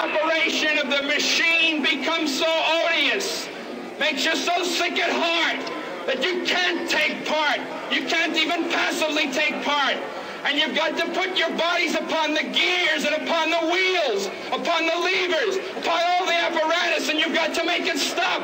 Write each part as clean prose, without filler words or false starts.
operation of the machine becomes so odious, makes you so sick at heart that you can't take part. You can't even passively take part. And you've got to put your bodies upon the gears and upon the wheels, upon the levers, upon all the apparatus, and you've got to make it stop.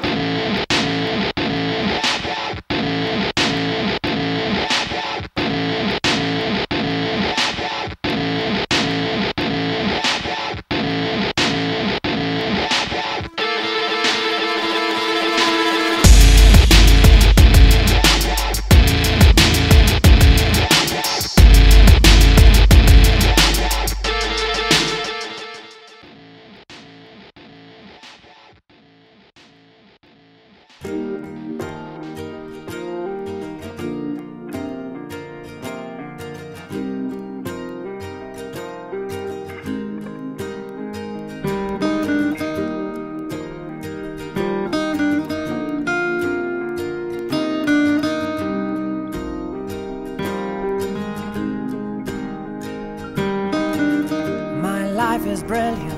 Life is brilliant.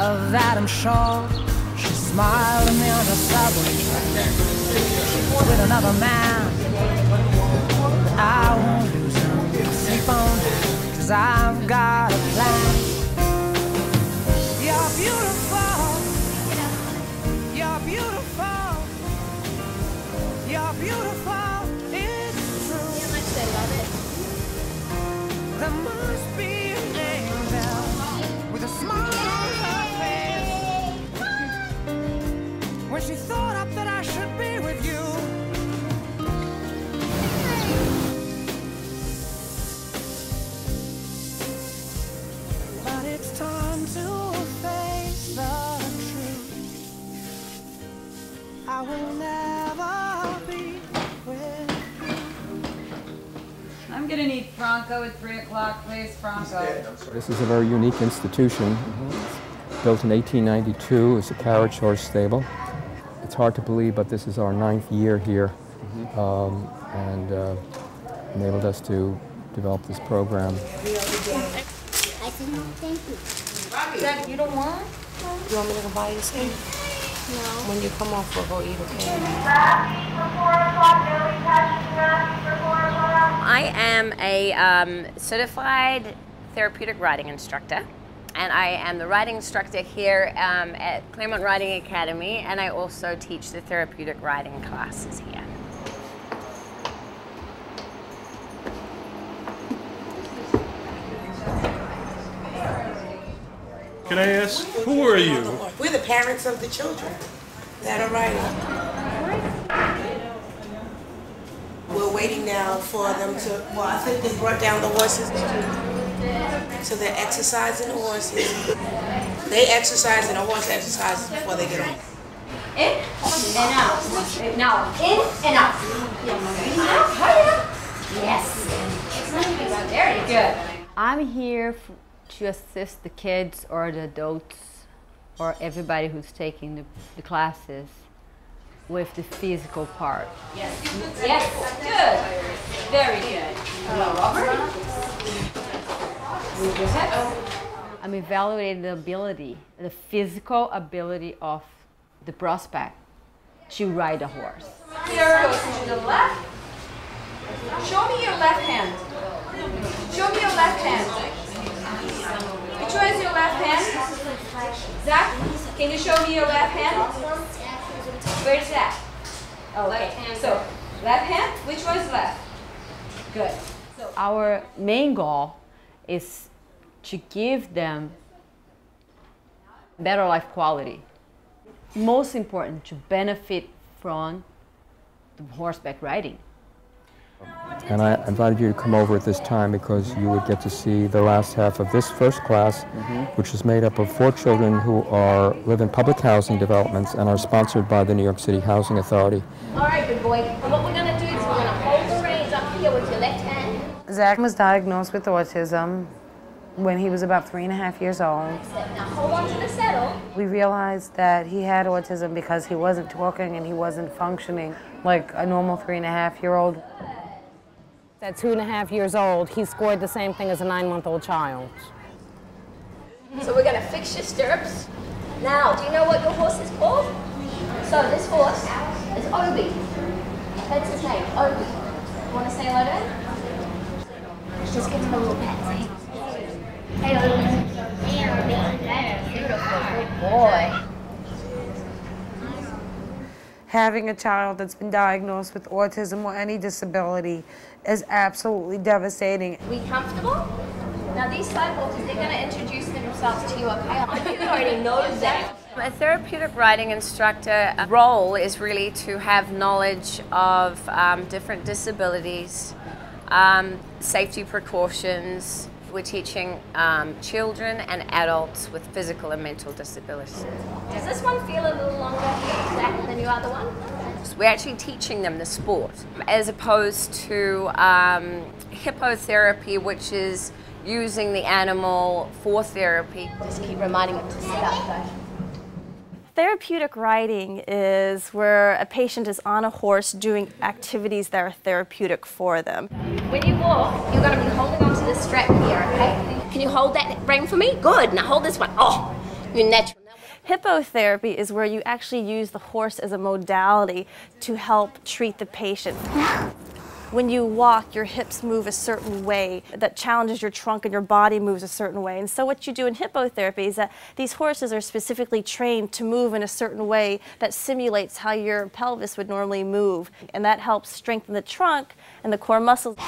Of that I'm sure. She smiled at me on the subway with another man. I won't lose him. I'll sleep on that, 'cause I've got a plan. You're beautiful. You're beautiful. You're beautiful. It's true. I love it. There must be an angel with a smile on her face. When she thought up that I should be with you. But it's time to face the truth. I will never be with you. I'm gonna need Franco at 3 o'clock, please, Franco. This is a very unique institution. Built in 1892 as a carriage horse stable. It's hard to believe, but this is our 9th year here, and enabled us to develop this program. I said no, thank you. Dad, you don't want? You want me to go buy you some? No. When you come off, we'll go eat, okay? I am a certified therapeutic riding instructor, and I am the riding instructor here at Claremont Riding Academy, and I also teach the therapeutic riding classes here. Can I ask, who are you? We're the parents of the children that are riding. We're waiting now for them to, well, I think they brought down the horses. So they're exercising the horses. They exercise and the horse exercises before they get on. In and out. Now, in and out. Yes. Very good. I'm here to assist the kids or the adults or everybody who's taking the classes with the physical part. Yes. Yes. Good. Very good. Hello, Robert. Move your head. I'm evaluating the ability, the physical ability of the prospect to ride a horse. Here goes to the left. Show me your left hand. Show me your left hand. Which one is your left hand? Zach, can you show me your left hand? Where's that? Okay, so left hand, which one is left? Good. Our main goal is to give them better life quality. Most important, to benefit from the horseback riding. And I invited you to come over at this time because you would get to see the last half of this first class, which is made up of 4 children who live in public housing developments and are sponsored by the New York City Housing Authority. All right, good boy. And what we're going to do is we're going to hold the reins up here with your left hand. Zach was diagnosed with autism when he was about 3.5 years old. Now hold on to the saddle. We realized that he had autism because he wasn't talking and he wasn't functioning like a normal 3.5-year-old. At 2.5 years old, he scored the same thing as a 9-month-old child. So we're going to fix your stirrups. Now, do you know what your horse is called? So this horse is Obi. That's his name, Obi. You want to say hello to him? Just give him a little pat. Hey, Obi. Hey, Obi. That is beautiful. Good boy. Having a child that's been diagnosed with autism or any disability is absolutely devastating. We comfortable? Now these sidewalkers, they're going to introduce themselves to you, okay? You already know that. A therapeutic riding instructor role is really to have knowledge of different disabilities, safety precautions. We're teaching children and adults with physical and mental disabilities. Does this one feel a little longer, Zach, than your other one? We're actually teaching them the sport, as opposed to hippotherapy, which is using the animal for therapy. Just keep reminding them to sit up, though. Therapeutic riding is where a patient is on a horse doing activities that are therapeutic for them. When you walk, you're going to be holding onto this strap here, okay? Can you hold that rein for me? Good. Now hold this one. Oh, you're natural. Hippotherapy is where you actually use the horse as a modality to help treat the patient. When you walk, your hips move a certain way that challenges your trunk, and your body moves a certain way. And so what you do in hippotherapy is that these horses are specifically trained to move in a certain way that simulates how your pelvis would normally move. And that helps strengthen the trunk and the core muscles.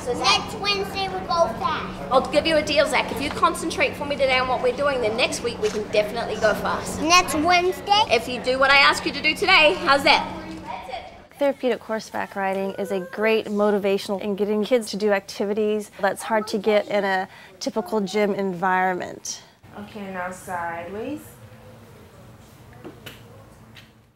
So next Wednesday we'll go fast. I'll give you a deal, Zach. If you concentrate for me today on what we're doing, then next week we can definitely go fast. Next Wednesday? If you do what I ask you to do today, how's that? Therapeutic horseback riding is a great motivational in getting kids to do activities that's hard to get in a typical gym environment. Okay, now sideways.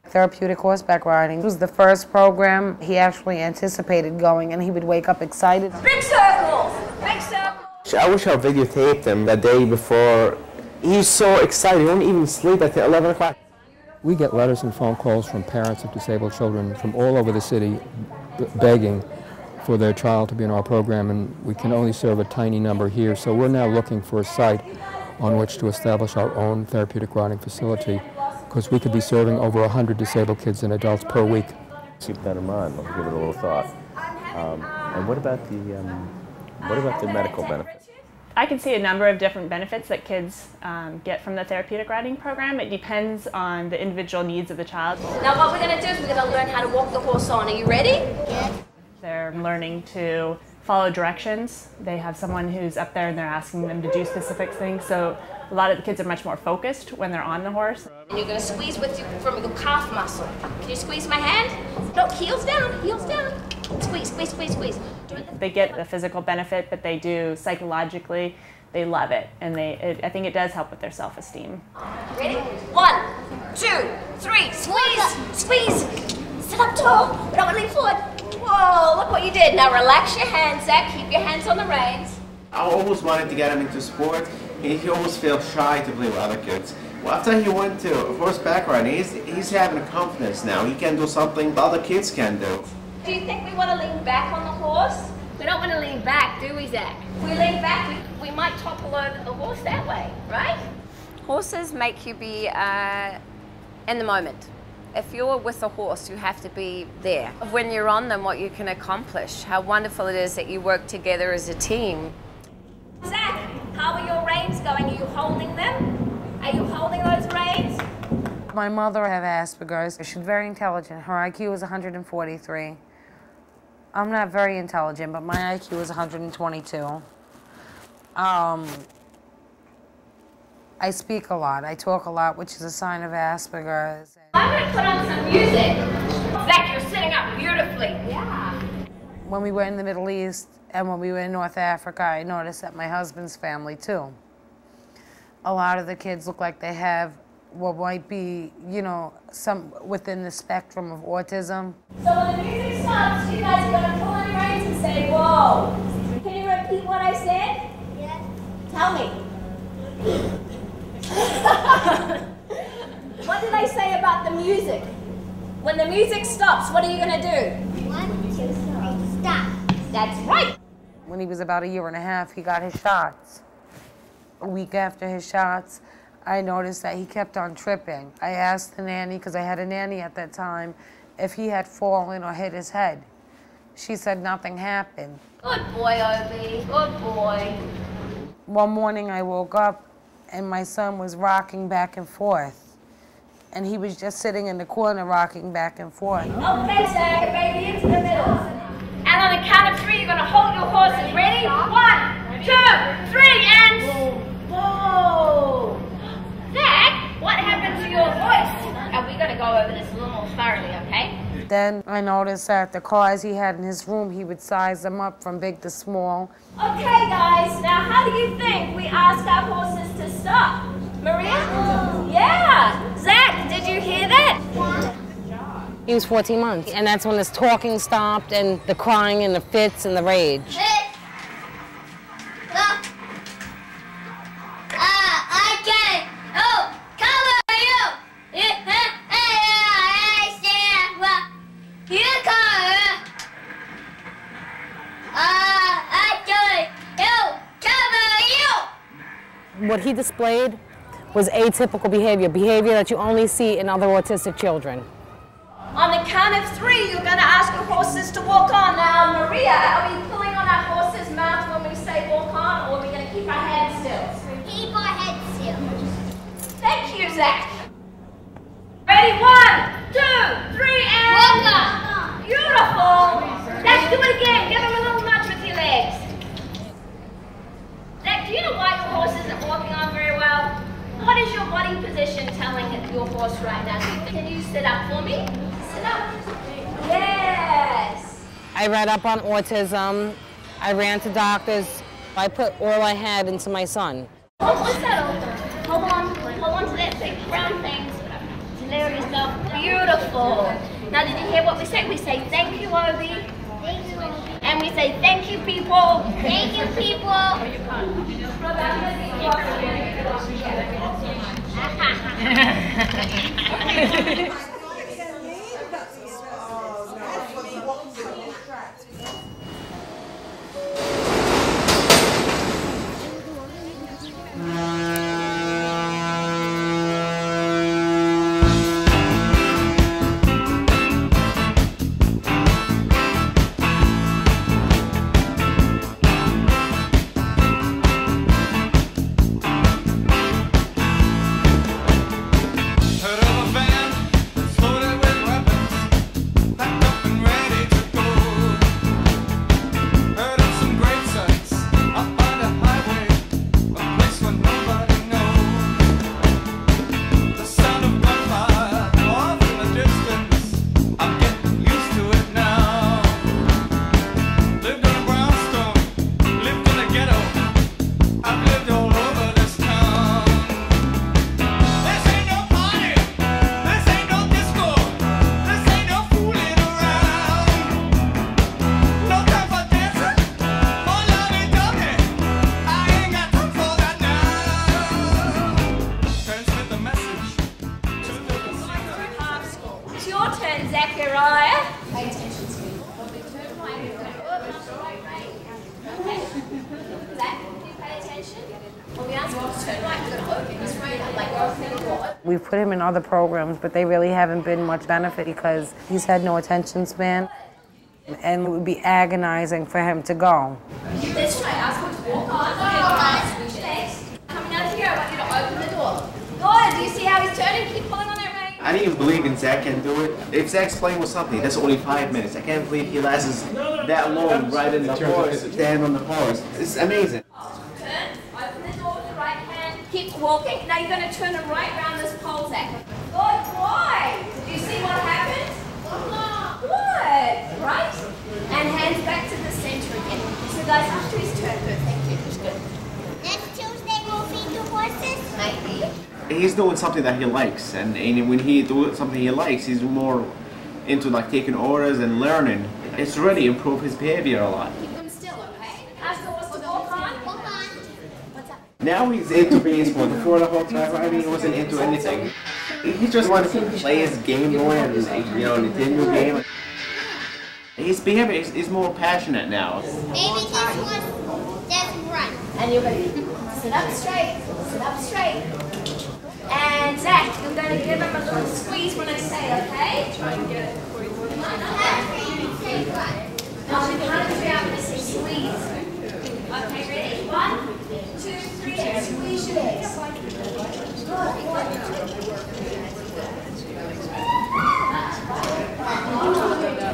Therapeutic horseback riding was the first program he actually anticipated going, and he would wake up excited. Big circles! Big circles! I wish I videotaped him the day before. He's so excited, he won't even sleep at 11 o'clock. We get letters and phone calls from parents of disabled children from all over the city begging for their child to be in our program, and we can only serve a tiny number here. So we're now looking for a site on which to establish our own therapeutic riding facility, because we could be serving over 100 disabled kids and adults per week. Keep that in mind. I'll give it a little thought. And what about the medical benefits? I can see a number of different benefits that kids get from the therapeutic riding program. It depends on the individual needs of the child. Now what we're going to do is we're going to learn how to walk the horse on. Are you ready? Yes. They're learning to follow directions. They have someone who's up there and they're asking them to do specific things. So a lot of the kids are much more focused when they're on the horse. And you're going to squeeze from your calf muscle. Can you squeeze my hand? Look, heels down, heels down. Squeeze, squeeze, squeeze, squeeze. They get the physical benefit, but they do psychologically, they love it. And I think it does help with their self-esteem. Ready? 1, 2, 3, squeeze, squeeze. Sit up tall, we don't want to lean forward. Whoa, look what you did. Now relax your hands, Zach. Keep your hands on the reins. I always wanted to get him into sport. He always feels shy to play with other kids. Well, after he went to horseback riding, he's having confidence now. He can do something the other kids can do. Do you think we want to lean back on the horse? We don't want to lean back, do we, Zach? If we lean back, we might topple over the horse that way, right? Horses make you be in the moment. If you're with a horse, you have to be there. When you're on them, what you can accomplish, how wonderful it is that you work together as a team. Zach, how are your reins going? Are you holding them? Are you holding those reins? My mother had Asperger's. She's very intelligent. Her IQ is 143. I'm not very intelligent, but my IQ is 122. I speak a lot. I talk a lot, which is a sign of Asperger's. I'm going to put on some music. Zach, you're sitting up beautifully. Yeah. When we were in the Middle East and when we were in North Africa, I noticed that my husband's family, too. A lot of the kids look like they have what might be, you know, some within the spectrum of autism. So when the music stops, you guys are going to pull on your reins and say, whoa. Can you repeat what I said? Yes. Tell me. What did I say about the music? When the music stops, what are you going to do? 1, 2, 3, stop. That's right. When he was about 1.5 years, he got his shots. A week after his shots, I noticed that he kept on tripping. I asked the nanny, because I had a nanny at that time, if he had fallen or hit his head. She said nothing happened. Good boy, Obi. Good boy. One morning I woke up and my son was rocking back and forth. And he was just sitting in the corner rocking back and forth. Okay, Zach, baby, into the middle. And on the count of 3, you're going to hold your horses. Ready? 1, 2, 3, and... Whoa! Zach, what happened to your voice? And we're going to go over this a little more thoroughly, okay? Then I noticed that the cars he had in his room, he would size them up from big to small. Okay, guys, now how do you think we ask our horses to stop? Maria? Yeah! Zach, did you hear that? He was 14 months, and that's when his talking stopped and the crying and the fits and the rage. What he displayed was atypical behavior that you only see in other autistic children. On the count of 3, you're going to ask your horses to walk on. Now, Maria, are we pulling on our horse's mouth when we say walk on, or are we going to keep our heads still? Keep our heads still. Thank you, Zach. Ready? 1, 2, 3, and... Walk on. Beautiful. Let's do it again. Give him a little nudge with your legs. Zach, do you know why your horse isn't walking on very well? What is your body position telling your horse right now? Can you sit up for me? Sit up. Yes. I read up on autism. I ran to doctors. I put all I had into my son. Oh, what's that? Hold on to that big brown thing. Lower yourself. Beautiful. Now, did you hear what we said? We say thank you, Obi. Thank you. And we say thank you, people. Thank you, people. We've put him in other programs, but they really haven't been much benefit because he's had no attention span, and it would be agonizing for him to go. Let's try. Ask him to walk on. Coming out here, I want you to open the door. Good. Do you see how he's turning? Keep pulling on that rein. I didn't even believe in Zach can do it. If Zach's playing with something, that's only 5 minutes. I can't believe he lasts that long riding the horse, stand on the horse. It's amazing. Turn, open the door with the right hand, keep walking. Now you're going to turn him right around this pole, Zach. Good boy. Did you see what happened? Good. Right? And hands back to the center again. So guys, after his turn, good. Thank you. Good. Next Tuesday we'll feed the horses? Maybe. He's doing something that he likes, and when he does something he likes, he's more into like taking orders and learning. It's really improved his behavior a lot. Keep them still, okay? Ask the horse to walk on. Walk on. What's up? Now he's into baseball. Before the whole time, I mean, he wasn't into anything. He just wanted to play his Game Boy and his, Nintendo game. His behavior is more passionate now. Maybe this one doesn't run. And you're going to sit up straight, And Zach, you're going to give him a little squeeze when I say, okay? Try and get it before you put it on. I'm going to say squeeze. Okay, ready? 1, 2, 3, and squeeze your legs.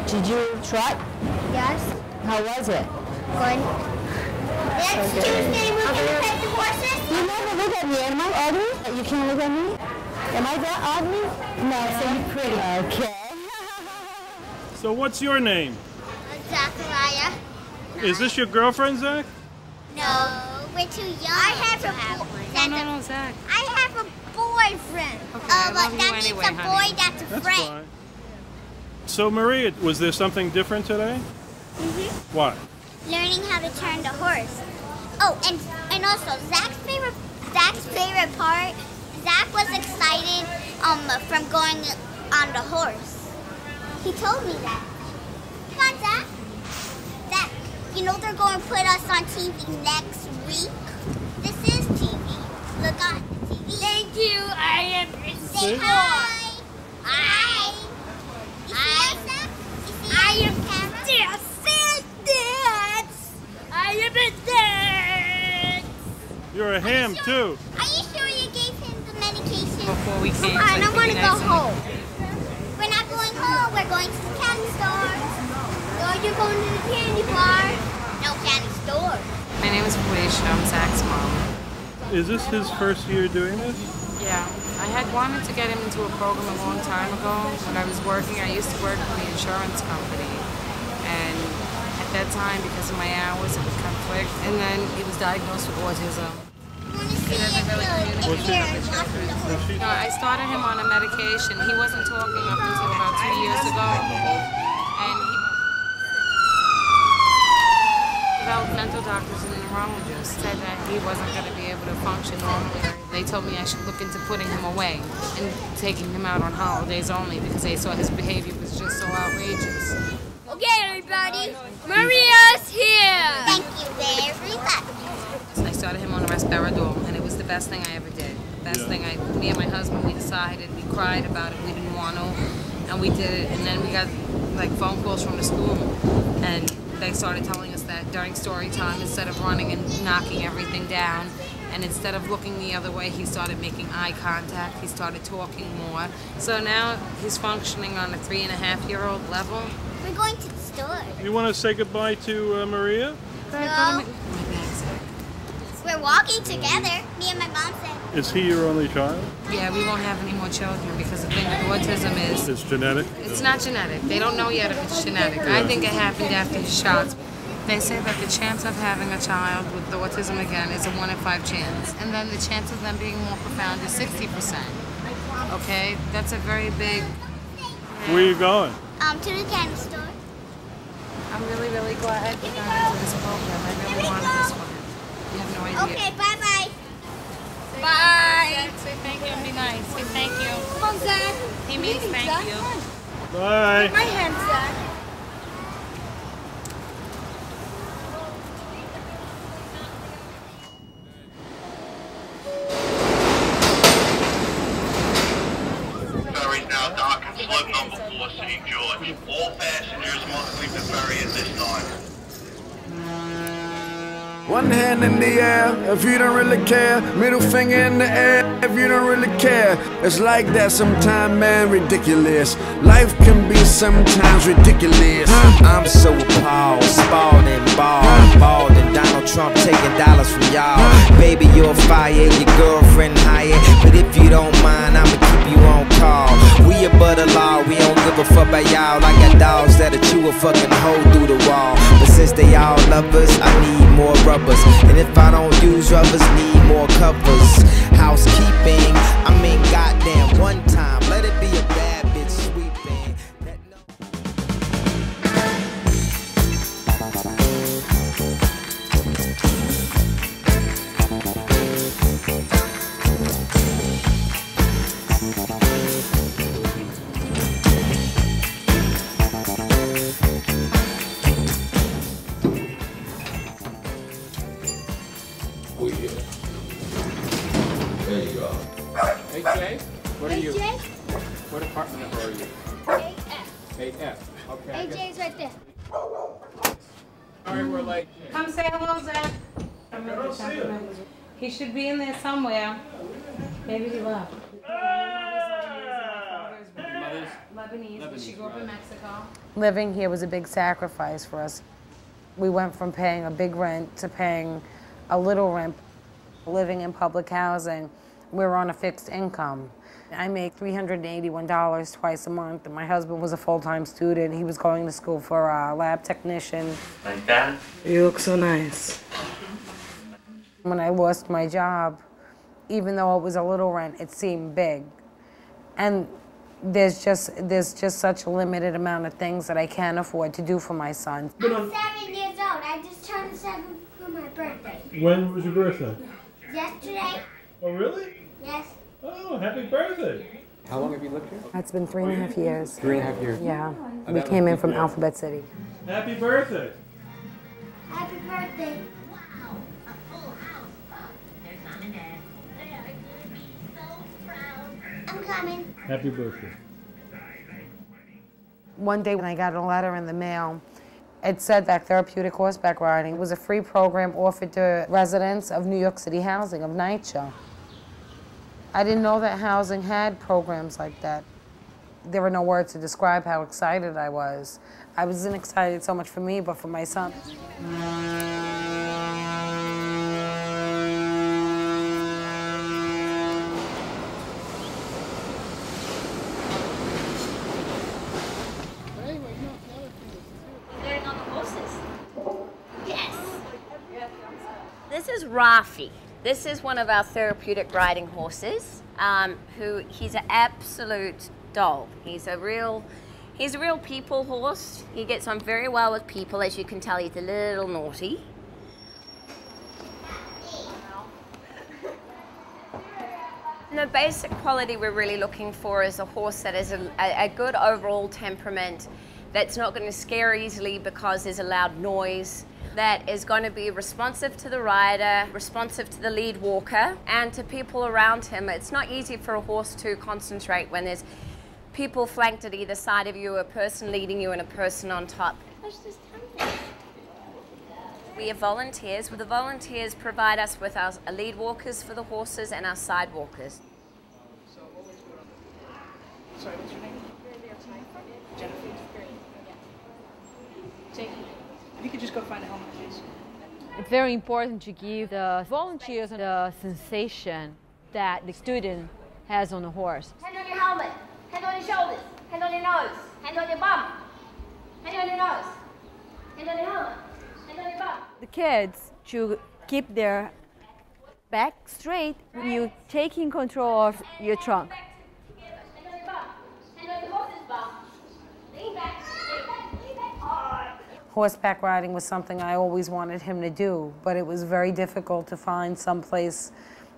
Did you try? Yes. How was it? Good. Next Tuesday we'll be pet the horses. You never look at me. Am I ugly? You can't look at me? Am I that ugly? No, so you're pretty. Okay. So what's your name? Zachariah. Is this your girlfriend, Zach? No, we're too young. I have a No, Zach. I have a boyfriend. Okay, But I love you that anyway, means a boy honey. that's a That's friend. fine. So Maria, was there something different today? What? Learning how to turn the horse. Oh, and also Zach's favorite part. Zach was excited from going on the horse. He told me that. Come on, Zach. Zach, you know they're going to put us on TV next week. This is TV. Look on the TV. Thank you. I am Say hi. Hi. I am dance. I am a dance. You're a ham too. Are you sure you gave him the medication? Before we came. I don't want to go home. We're not going home. We're going to the candy store. No, you're going to the candy bar. No candy store. My name is Felicia. I'm Zach's mom. Is this his first year doing this? Yeah. I had wanted to get him into a program a long time ago. When I was working, I used to work for the insurance company. And at that time, because of my hours, it would conflict. And then he was diagnosed with autism. He doesn't really communicate with the children. No, I started him on a medication. He wasn't talking up until about 2 years ago. And developmental doctors and neurologists said that he wasn't going to be able to function normally. They told me I should look into putting him away and taking him out on holidays only because they saw his behavior was just so outrageous. Okay, everybody. Maria's here. Thank you very much. I started him on a Respiradol, and it was the best thing I ever did. Me and my husband, we decided, we cried about it, we didn't want to, and we did it, and then we got like phone calls from the school, and they started telling us that during story time, instead of running and knocking everything down, and instead of looking the other way, he started making eye contact, he started talking more. So now he's functioning on a 3.5-year-old level. We're going to the store. You want to say goodbye to Maria? No. We're walking together, me and my mom said. Is he your only child? Yeah, we won't have any more children because the thing with autism is... It's genetic? It's not genetic. They don't know yet if it's genetic. I think it happened after his shots. They say that the chance of having a child with the autism again is a 1 in 5 chance. And then the chance of them being more profound is 60%. Okay? That's a very big... Where are you going? To the candy store. I'm really, really glad he got into this program. I really wanted this for him. You have no idea. Okay, bye-bye. Bye. Say thank you and be nice. Say thank you. Come on, Zach. He means thank you. Bye. My hand, Zach. Ferry now dock at slip number 4, St. George. All passengers must leave the ferry at this time. One hand in the air if you don't really care. Middle finger in the air if you don't really care. It's like that sometimes, man, ridiculous. Life can be sometimes ridiculous. I'm so appalled, Spalding, ballin', Donald Trump taking dollars from y'all. Baby, you're fired, your girlfriend hired. But if you don't mind, I'ma keep you on call. We above the law, we don't give a fuck about y'all. I got dogs that'll chew a fucking hole through the wall. But since they all love us, I need more rubbers. And if I don't use rubbers, need more covers. Housekeeping, I mean goddamn one time. Let it be a bad bitch sweeping. 1 for you. There you go. Hey Jay, what are you? Jay? What department number are you? 8F. 8F. Okay. AJ's right there. Sorry we're late. Come say hello, Zach. I don't see him. He should be in there somewhere. Maybe he left. Lebanese. She grew up in Mexico. Living here was a big sacrifice for us. We went from paying a big rent to paying a little rent. Living in public housing, we were on a fixed income. I make $381 twice a month, and my husband was a full-time student. He was going to school for a lab technician. Like that? You look so nice. When I lost my job, even though it was a little rent, it seemed big. And there's just such a limited amount of things that I can't afford to do for my son. I'm 7 years old. I just turned 7 for my birthday. When was your birthday? Yesterday? Oh, really? Yes. Oh, happy birthday. How long have you lived here? It's been 3.5 years. 3.5 years. Yeah. We came in from Alphabet City. Happy birthday. Happy birthday. I'm coming. Happy birthday. One day when I got a letter in the mail, it said that Therapeutic Horseback Riding was a free program offered to residents of New York City Housing, of NYCHA. I didn't know that housing had programs like that. There were no words to describe how excited I was. I wasn't excited so much for me, but for my son. This is Rafi. This is one of our therapeutic riding horses. He's an absolute doll. He's a real people horse. He gets on very well with people. As you can tell, he's a little naughty. And the basic quality we're really looking for is a horse that is a good overall temperament, that's not going to scare easily because there's a loud noise, that is going to be responsive to the rider, responsive to the lead walker, and to people around him. It's not easy for a horse to concentrate when there's people flanked at either side of you, a person leading you and a person on top. We have volunteers. The volunteers provide us with our lead walkers for the horses and our side walkers. Sorry, what's your name? Jennifer. Jake, if you could just go find a helmet, please. It's very important to give the volunteers the sensation that the student has on the horse. Hand on your helmet, hand on your shoulders, hand on your nose, hand on your bum, hand on your nose, hand on your helmet, hand on your bum. The kids to keep their back straight when you're taking control of your trunk. Hand on your bum, hand on your horse's bum. Lean back, lean back, lean back. Horseback riding was something I always wanted him to do, but it was very difficult to find some place,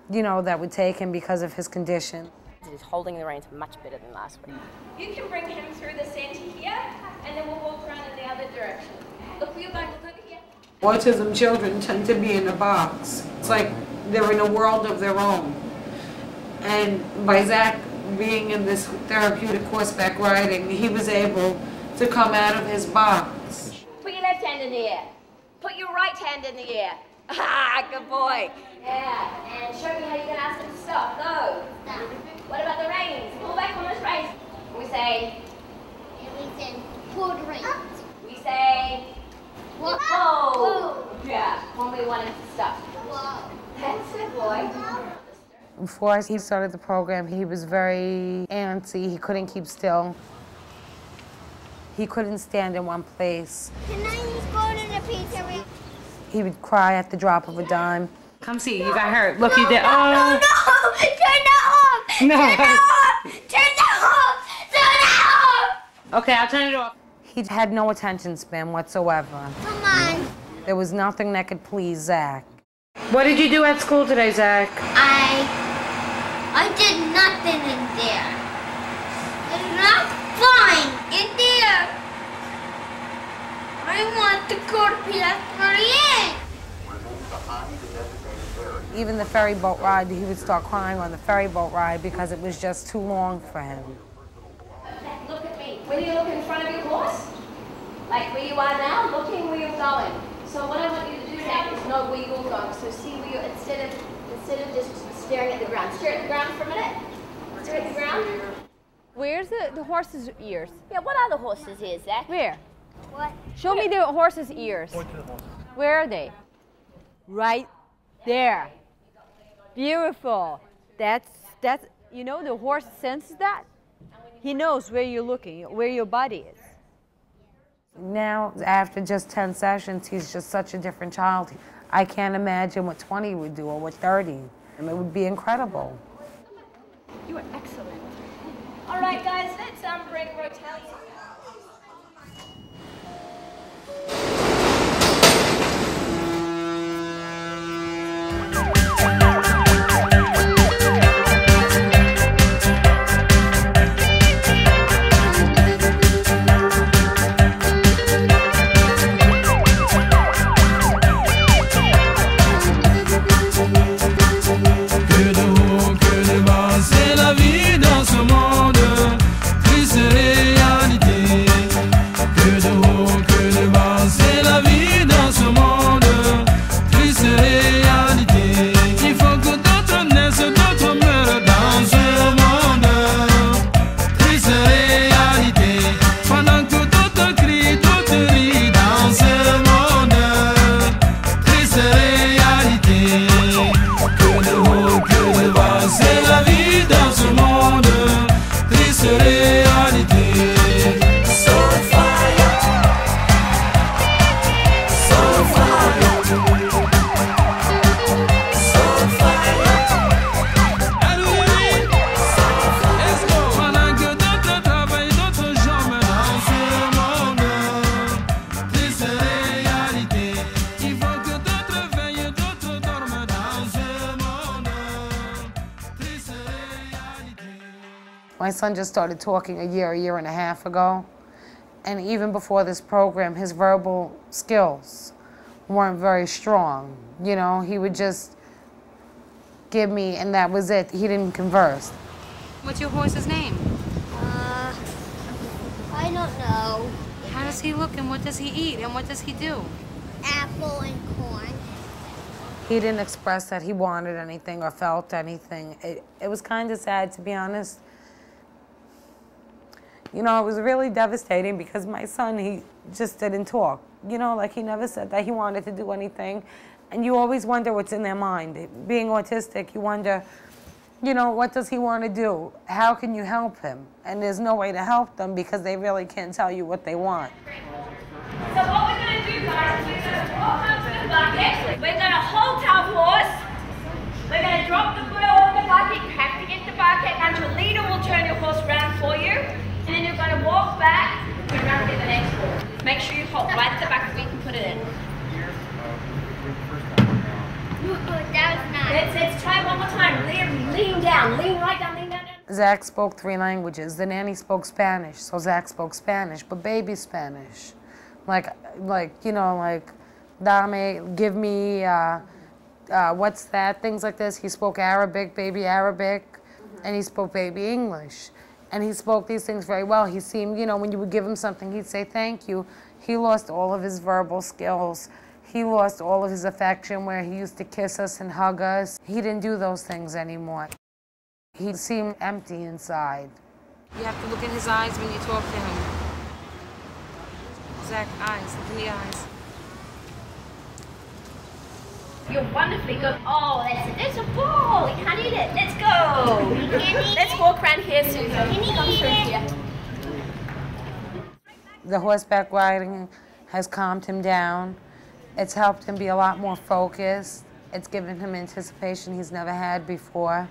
you know, that would take him because of his condition. He's holding the reins much better than last week. You can bring him through the center here, and then we'll walk around in the other direction. Look where you're going, look over here. Autism children tend to be in a box. It's like they're in a world of their own. And by Zach being in this therapeutic horseback riding, he was able to come out of his box. Put your left hand in the air. Put your right hand in the air. Ah, good boy. Yeah, and show me how you're going to ask him to stop. Go. Stop. What about the reins? Pull back on those reins. We say... Everything. Pull the reins. We say... Whoa. Whoa. Yeah, when we want him to stop. Whoa. That's good, boy. Before he started the program, he was very antsy. He couldn't keep still. He couldn't stand in one place. Can I just go to the pizzeria? He would cry at the drop of a dime. Come see, you got hurt. Look, you did. No! Turn that off! No. Turn that off! Turn that off! Turn that off! Okay, I'll turn it off. He had no attention span whatsoever. Come on. There was nothing that could please Zach. What did you do at school today, Zach? I did nothing in there. It's not fine in there. I want to go to PS38. Even the ferry boat ride, he would start crying on the ferry boat ride because it was just too long for him. Look at me. When you look in front of your horse, like where you are now, looking where you're going. So what I want you to do now is know where you're going. So see where you're, instead of just staring at the ground. Stare at the ground for a minute. Stare at the ground. Where's the horse's ears? Yeah, what are the horse's ears, Zach? Where? What? Show me the horse's ears. Where are they? Right there. Beautiful. That's you know, the horse senses that. He knows where you're looking, where your body is. Now, after just 10 sessions, he's just such a different child. I can't imagine what 20 would do or what 30. I mean, it would be incredible. You are excellent. All right, guys, let's bring Rotalia. My son just started talking a year and a half ago, and even before this program, his verbal skills weren't very strong. You know, he would just give me, and that was it. He didn't converse. What's your horse's name? I don't know. How does he look and what does he eat and what does he do? Apple and corn. He didn't express that he wanted anything or felt anything. It was kind of sad, to be honest. You know, it was really devastating because my son, he just didn't talk. You know, like he never said that he wanted to do anything. And you always wonder what's in their mind. Being autistic, you wonder, you know, what does he want to do? How can you help him? And there's no way to help them because they really can't tell you what they want. So what we're going to do, guys, is we're going to walk up to the bucket. We're going to halt our horse. We're going to drop the ball in the bucket. You have to get the bucket, and your leader will turn your horse around for you. And then you're going to walk back and run to the next ball. Make sure you hold right at the back so you can put it in. That was nice. Let's try it one more time. Lean down. Lean right down. Lean down. Zach spoke 3 languages. The nanny spoke Spanish, so Zach spoke Spanish, but baby Spanish. Like you know, like, dame, give me, what's that? Things like this. He spoke Arabic, baby Arabic, and he spoke baby English. And he spoke these things very well. He seemed, you know, when you would give him something, he'd say thank you. He lost all of his verbal skills. He lost all of his affection where he used to kiss us and hug us. He didn't do those things anymore. He seemed empty inside. You have to look in his eyes when you talk to him. Zach, eyes. Look in the eyes. You're wonderfully good. Oh, there's a ball. We can't eat it. Let's go. Let's walk around here, Susan. Come through here. The horseback riding has calmed him down. It's helped him be a lot more focused. It's given him anticipation he's never had before.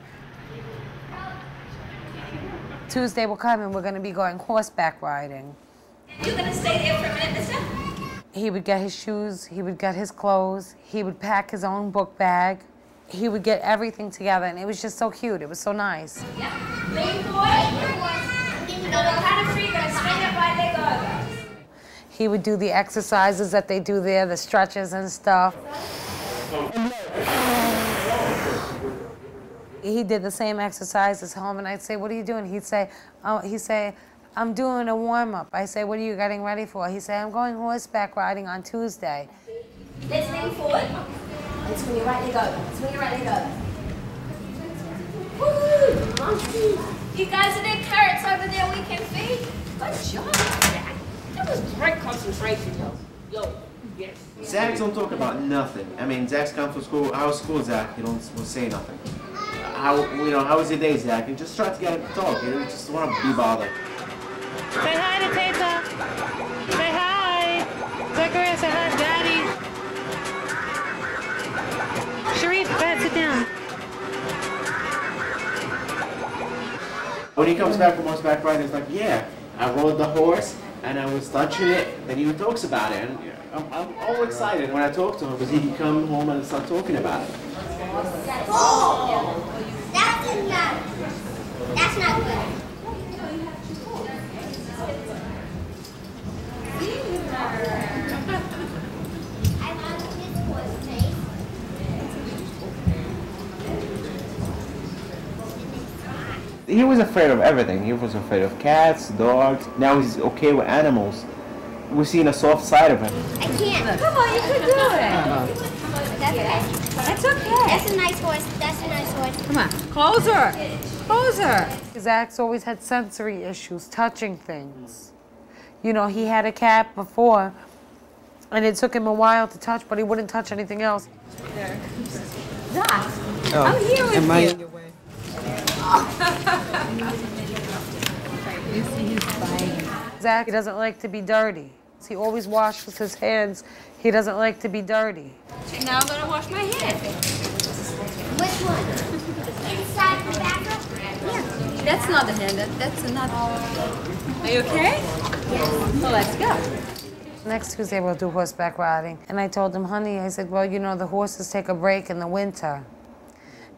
Tuesday will come and we're going to be going horseback riding. You're going to stay there for a minute, mister? He would get his shoes, he would get his clothes, he would pack his own book bag. He would get everything together, and it was just so cute. It was so nice. Yeah. Lean forward. And on the count of 3, you're going to swing that right leg over. He would do the exercises that they do there, the stretches and stuff. He did the same exercises home, and I'd say, what are you doing? He'd say, I'm doing a warm-up. I say, what are you getting ready for? He'd say, I'm going horseback riding on Tuesday. Let's lean forward and swing your right leg over. Swing your right leg over. Woohoo! Monkey! You guys are there carrots over there we can feed? Good job, Zach. That was great concentration, yo. Yes. Zach don't talk about nothing. I mean, Zach's come from school. How's school, Zach? He don't say nothing. How was your day, Zach? You just try to get him to talk. You just want to be bothered. Say hi to Tata. Say hi. Zachariah, say hi to Daddy. Sharif, go ahead, sit down. When he comes back from horseback riding, he's like, yeah, I rode the horse and I was touching it. Then he talks about it. And I'm all excited when I talk to him because he can come home and start talking about it. Oh, that's not good. He was afraid of everything. He was afraid of cats, dogs. Now he's okay with animals. We're seeing a soft side of him. I can't. Come on, you can do it. That's okay. That's okay. That's a nice horse. That's a nice horse. Come on, closer. Closer. Zach's always had sensory issues, touching things. You know, he had a cat before, and it took him a while to touch, but he wouldn't touch anything else. Zach, I'm here with you. Zach, he doesn't like to be dirty. He always washes his hands. He doesn't like to be dirty. Now I'm going to wash my hands. Which one? Inside the bathroom? Yeah. That's not the hand. That's another. Are you okay? Yes. So let's go. Next Tuesday we'll do horseback riding. And I told him, honey, I said, well, you know, the horses take a break in the winter.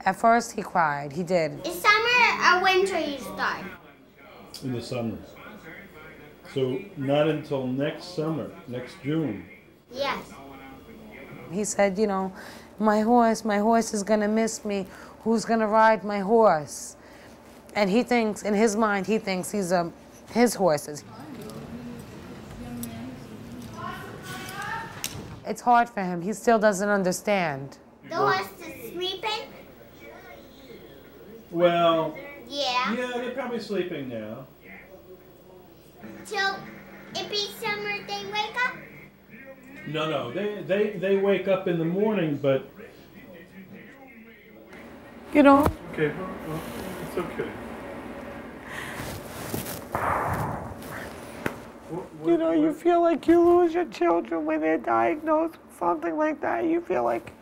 At first he cried. He did. Is summer or winter you start? In the summer. So not until next summer, next June. Yes. He said, you know, my horse is gonna miss me. Who's gonna ride my horse? And he thinks, in his mind, he thinks he's his horses. It's hard for him. He still doesn't understand. The horse is sleeping? Well, Yeah. yeah, they're probably sleeping now. Till it be summer, they wake up? No, they wake up in the morning, but... You know? Okay, well, it's okay. You know, you feel like you lose your children when they're diagnosed with something like that. You feel like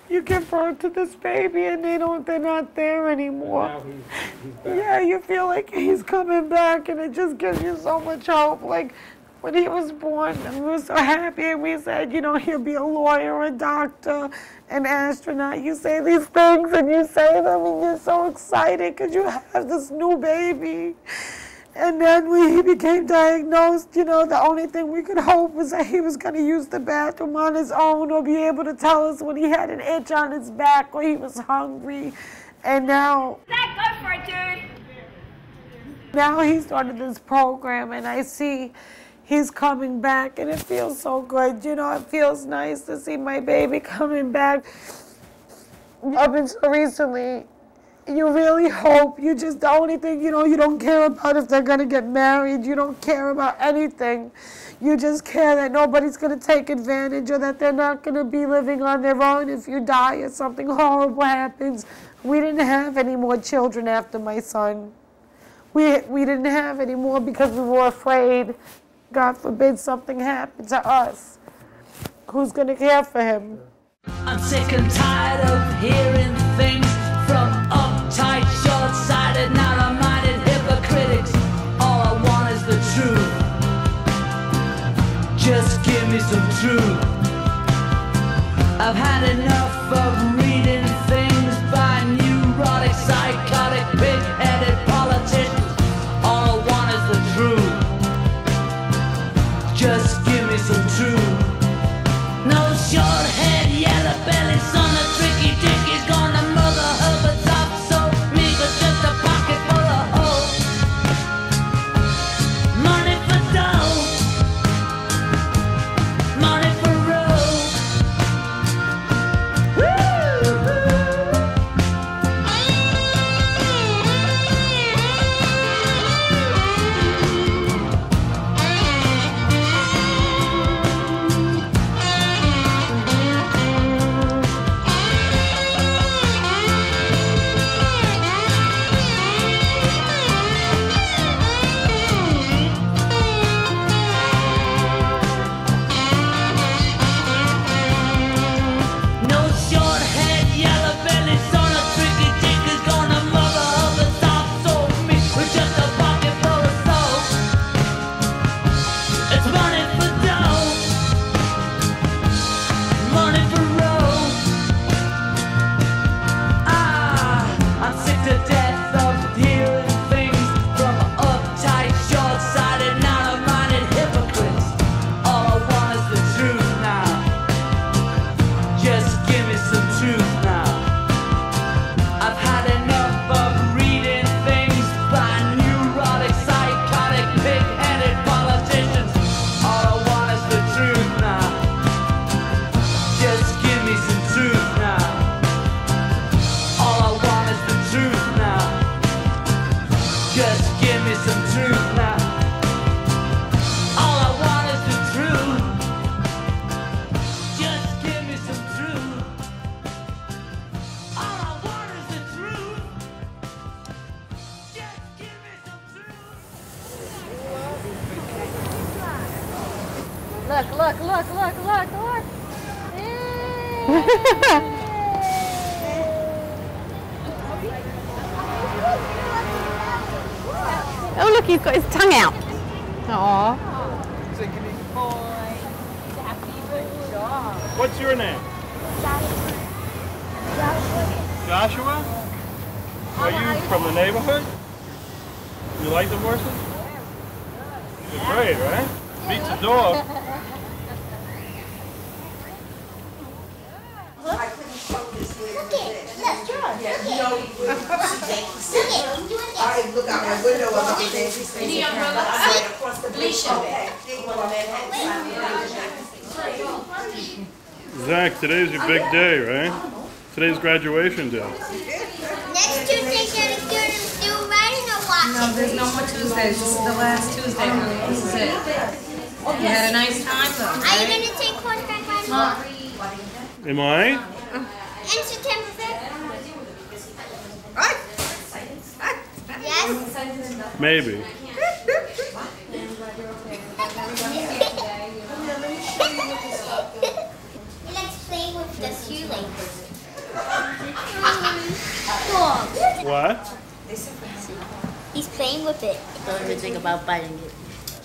you give birth to this baby and they're not there anymore. Yeah, you feel like he's coming back and it just gives you so much hope. Like when he was born, we were so happy and we said, you know, he'll be a lawyer, a doctor, an astronaut. You say these things and you say them and you're so excited because you have this new baby. And then when he became diagnosed, you know, the only thing we could hope was that he was going to use the bathroom on his own or be able to tell us when he had an itch on his back or he was hungry. And now... Go for it, dude! Now he started this program and I see he's coming back and it feels so good. You know, it feels nice to see my baby coming back. Up until recently, you really hope. You just, the only thing, you know, you don't care about if they're going to get married. You don't care about anything. You just care that nobody's going to take advantage or that they're not going to be living on their own if you die or something horrible happens. We didn't have any more children after my son. We didn't have any more because we were afraid, God forbid, something happened to us. Who's going to care for him? I'm sick and tired of hearing things from uptight, short-sighted, narrow-minded hypocritics. All I want is the truth. Just give me some truth. I've had enough of reading things by neurotic, psychotic, pig-headed politicians. All I want is the truth. Just give me some truth. No short head, yellow belly, son of tricky dicky. Look, look, look, look, look, look. Oh, look, he's got his tongue out. Aww. What's your name? Joshua? Are you from the neighborhood? You like the horses? They're great, right? Beats a dog. Look out my window and look at Zach, today's your big day, right? Today's graduation day. Next Tuesday, you're do riding or walking? No, there's no more Tuesdays. This is the last Tuesday. This is it. You had a nice time, though, Are you going to take horseback riding? Am I? In September 5th? Yes? Maybe. He likes playing with the shoelaces. What? He's playing with it. Don't even think about biting it.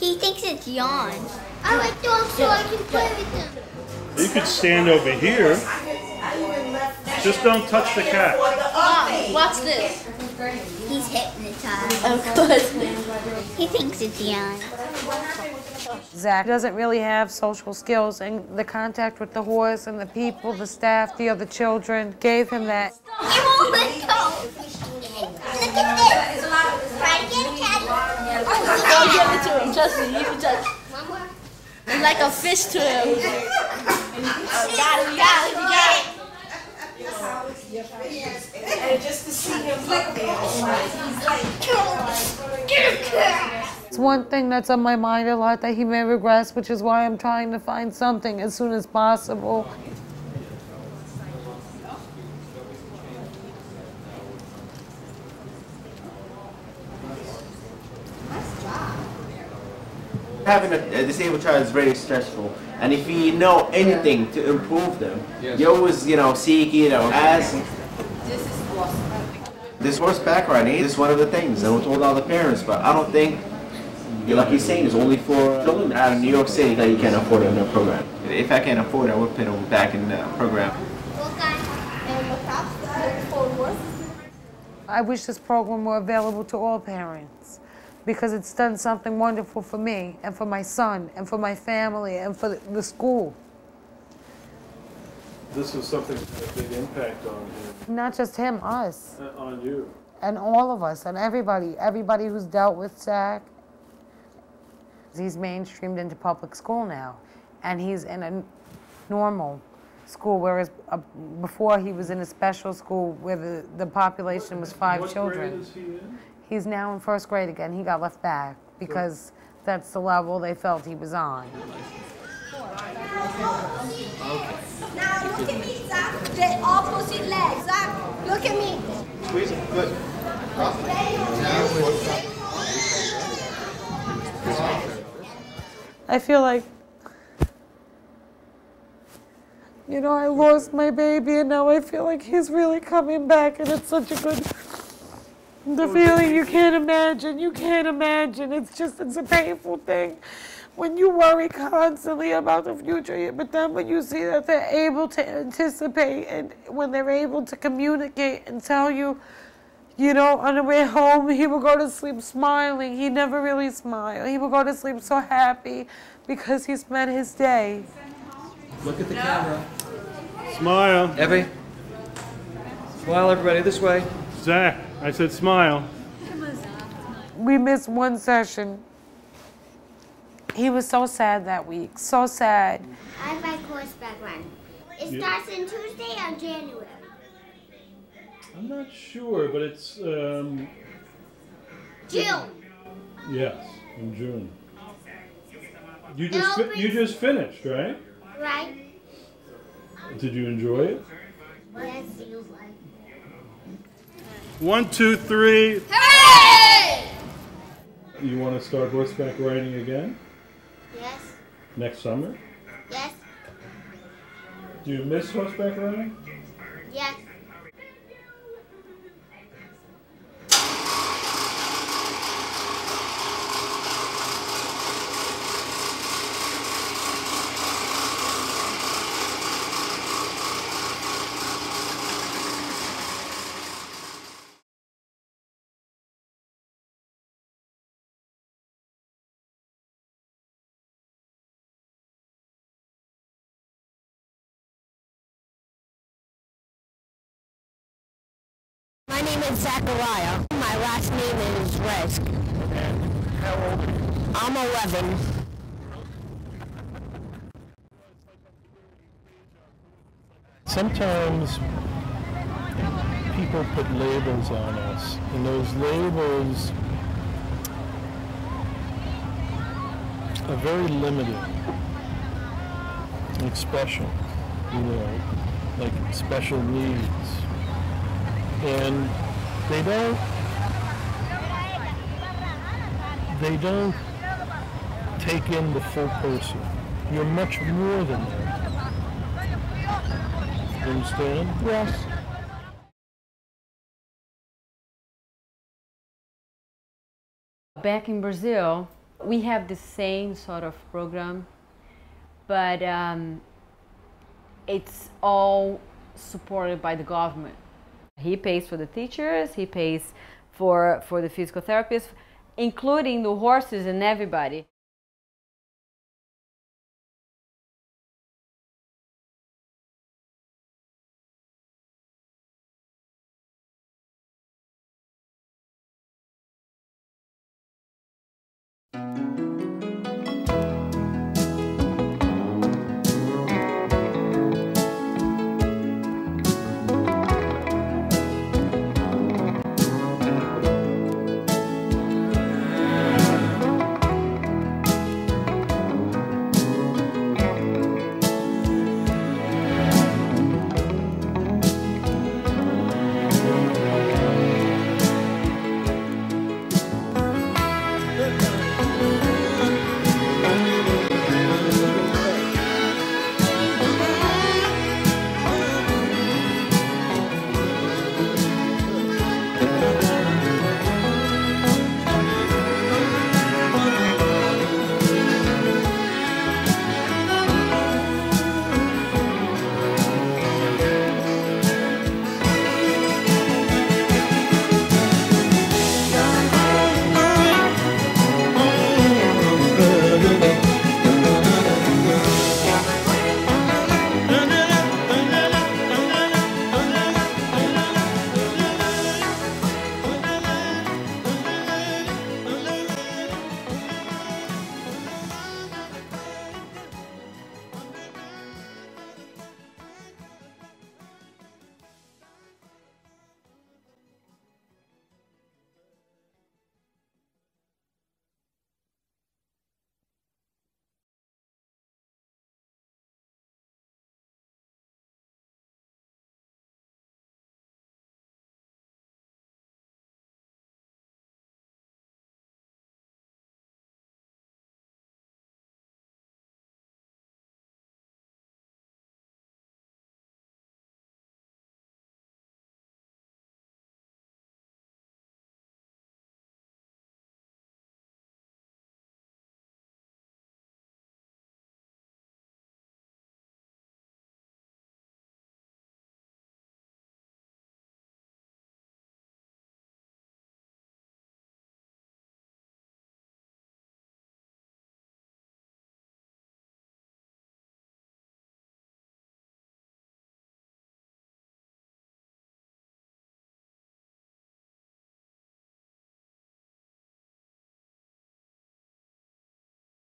He thinks it's yawn. I like dogs so I can play with them. You could stand over here. Just don't touch the cat. Mom, watch this. He's hypnotized. Of course. He thinks it's yawn. Zach doesn't really have social skills, and the contact with the horse and the people, the staff, the other children gave him that. It won't let go. Look at this. Try to get a cat. Don't give it to him, trust me, you can touch. You're like a fish to him. You got it, you got it, you got it. And just to see him look there, It's one thing that's on my mind a lot that he may regress, which is why I'm trying to find something as soon as possible. Having a disabled child is very stressful, and if you know anything to improve them, you always, seek it out. As this horseback riding is one of the things, and we told all the parents, but I don't think, like he's saying, it's only for children out of New York City that you can afford it in the program. If I can't afford it, I would put them back in the program. I wish this program were available to all parents, because it's done something wonderful for me and for my son and for my family and for the school. This is something that had a big impact on him. Not just him, us. On you. And all of us and everybody who's dealt with Zach. He's mainstreamed into public school now, and he's in a normal school, whereas before he was in a special school where the population was 5 children. What grade is he in? He's now in 1st grade again. He got left back because that's the level they felt he was on. Now look at me, Zach. They opposite legs. Zach, look at me. Squeeze it. Good. I feel like, I lost my baby, and now I feel like he's really coming back, and it's such a good, the feeling you can't imagine. It's a painful thing when you worry constantly about the future, but then when you see that they're able to anticipate, and when they're able to communicate and tell you, on the way home, he would go to sleep smiling. He never really smiled. He would go to sleep so happy because he spent his day. Look at the camera. Smile. Evie. Smile, everybody, this way. Zach, I said smile. We missed one session. He was so sad that week, so sad. I like horseback riding. It starts on Tuesday or January. I'm not sure, but it's June. Yes, in June. You just finished, right? Right. Did you enjoy it? Yes. 1, 2, 3. Hooray! You want to start horseback riding again? Yes. Next summer? Yes. Do you miss horseback riding? Yes. My name is Zachariah. My last name is Resk. And how old are you? I'm 11. Sometimes people put labels on us, and those labels are very limited. Expression, you know, like special needs. And they don't take in the full person. You're much more than that. You understand? Yes. Back in Brazil, we have the same sort of program, but it's all supported by the government. He pays for the teachers, he pays for the physical therapists, including the horses and everybody.